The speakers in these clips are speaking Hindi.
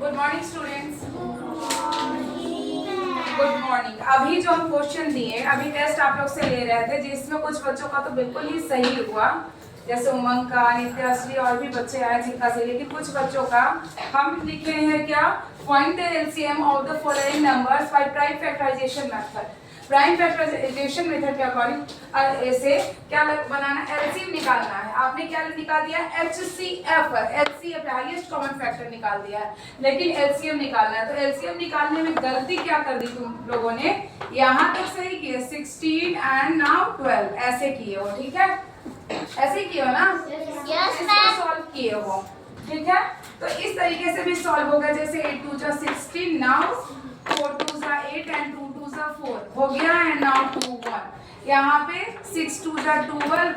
Good morning students. Good morning. अभी जो हम क्वेश्चन दिए, अभी टेस्ट आप लोग से ले रहे थे, जिसमें कुछ बच्चों का तो बिल्कुल ही सही हुआ, जैसे उमंग का, नित्याश्री और भी बच्चे आए जिनका सही, लेकिन कुछ बच्चों का हम लिखे हैं क्या, find the LCM of the following numbers by prime factorization method. Prime factorization method के अकॉर्डिंग ऐसे क्या बनाना, एलसीएम निकालना है। आपने क्या निकाल दिया, HCF, HCF highest common factor निकाल दिया है, लेकिन एलसीएम निकालना है। तो एलसीएम निकालने में गलती क्या कर दी तुम लोगों ने, यहाँ तक सही किए 16 एंड नाउ 12 ऐसे किए हो, ठीक है, ऐसे किए हो ना, इसको सॉल्व किए हो, ठीक है। तो इस तरीके से भी सॉल्व होगा, जैसे 8 2 जा 16, नाउ 4 2 जा 8 एंड 2 2 जा 4 हो गया, एंड नाउ 2 1। यहाँ पे 6 2 जा 12,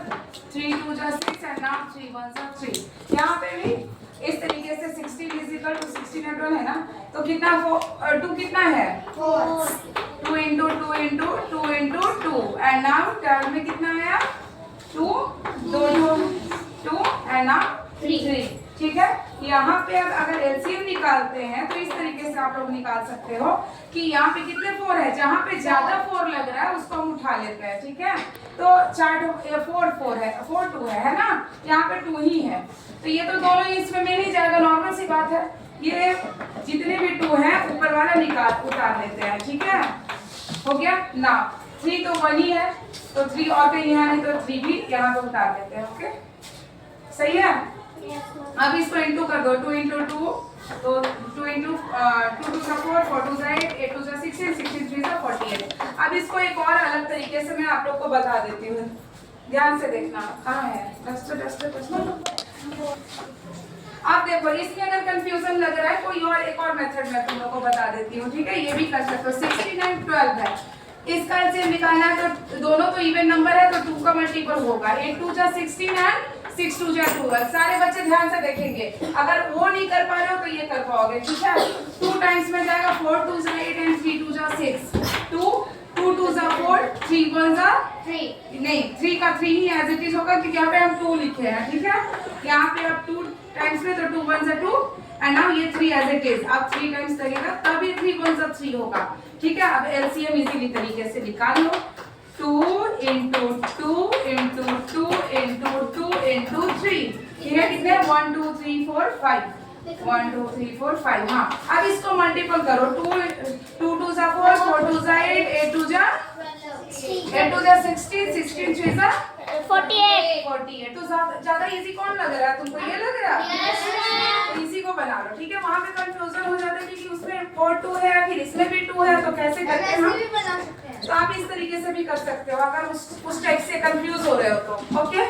3 2 जा 6 एंड नाउ 3 1 जा 3। यहाँ पे भी इस तरीके से 16 इज इक्वल टू 16 एंड 12 है ना, तो कितना 2 कितना है 2 into 2 into 2 into 2 and now 12 में कितना आया 2 2 एंड नाउ 3, ठीक है। यहाँ पे अब अगर एलसीएम निकालते हैं तो इस तरीके से आप लोग निकाल सकते हो कि यहाँ पे कितने 4 है, जहाँ पे ज्यादा 4 लग रहा है उसको हम उठा लेते हैं, ठीक है। तो 4 है, 4 2 है ना, यहाँ पे 2 ही है, तो ये तो दोनों इसमें मिल ही जाएगा, नॉर्मल सी बात है। ये जितने भी 2 है ऊपर वाला उतार लेते हैं, ठीक है, हो गया ना। 3 तो 1 ही है, तो 3 और कहीं है नहीं, तो 3 भी यहाँ पे उतार देते हैं, ओके, सही है। अब इसको इंटू कर दो, 2 इंटू 2, तो 2 इंटू 2 2 4 4 2 8 8 2 16 16 3 48। अब इसको एक और अलग तरीके से मैं आप लोग को बता देती हूँ, ध्यान से देखना। कहाँ है डस्टर अब देखो, इसमें अगर कंफ्यूजन लग रहा है कोई और, एक और मेथड मैं तुम लोग को बता देती हूँ, ठीक है, ये भी कर सकते हो। 16 एंड 12 है, इसका एलसीएम निकालना है, तो दोनों तो इवन नंबर है, तो 2 का मल्टीपल होगा, 8 2 जा 16 एंड 6 2 जा 12। सारे बच्चे ध्यान से देखेंगे, अगर वो नहीं कर पा रहे हो तो ये कर पाओगे, ठीक है। 2 टाइम्स में जाएगा, 4 2 जा 8 एंड 3 2 जा 6, 2 2 2 जा 4, 3 1 जा 3, नहीं 3 का 3 ही एज इट इज होगा, क्योंकि यहाँ पे हम 2 लिखे हैं, ठीक है। यहाँ पे अब 2 टाइम्स में, तो 2 1 जा 2 एंड नाउ ये 3 एज इट इज। अब 3 टाइम्स लगेगा तब ये 3 1 जा 3 होगा, ठीक है। अब एलसीएम इजीली तरीके से निकाल लो, 2 इंटू 2 इंटू 2 इंटू 2 इंटू 3, ठीक है, कितने 1 2 3 4 5, 1 2 3 4 5। हाँ, अब इसको मल्टीपल करो, 2 2 जा 4 4 2 जा 8 8 2 जा 16 16 3 जा 48। तो ज्यादा इजी कौन लग रहा है तुमको, ये लग रहा है, तो इसी को बना लो, ठीक है। वहाँ पे कंफ्यूजन हो जाता है कि उसमें 4 2 है, फिर इसमें भी 2 है, तो कैसे करते हैं हम, तो आप इस तरीके से भी कर सकते हो अगर उस टाइप से कंफ्यूज हो रहे हो तो, ओके।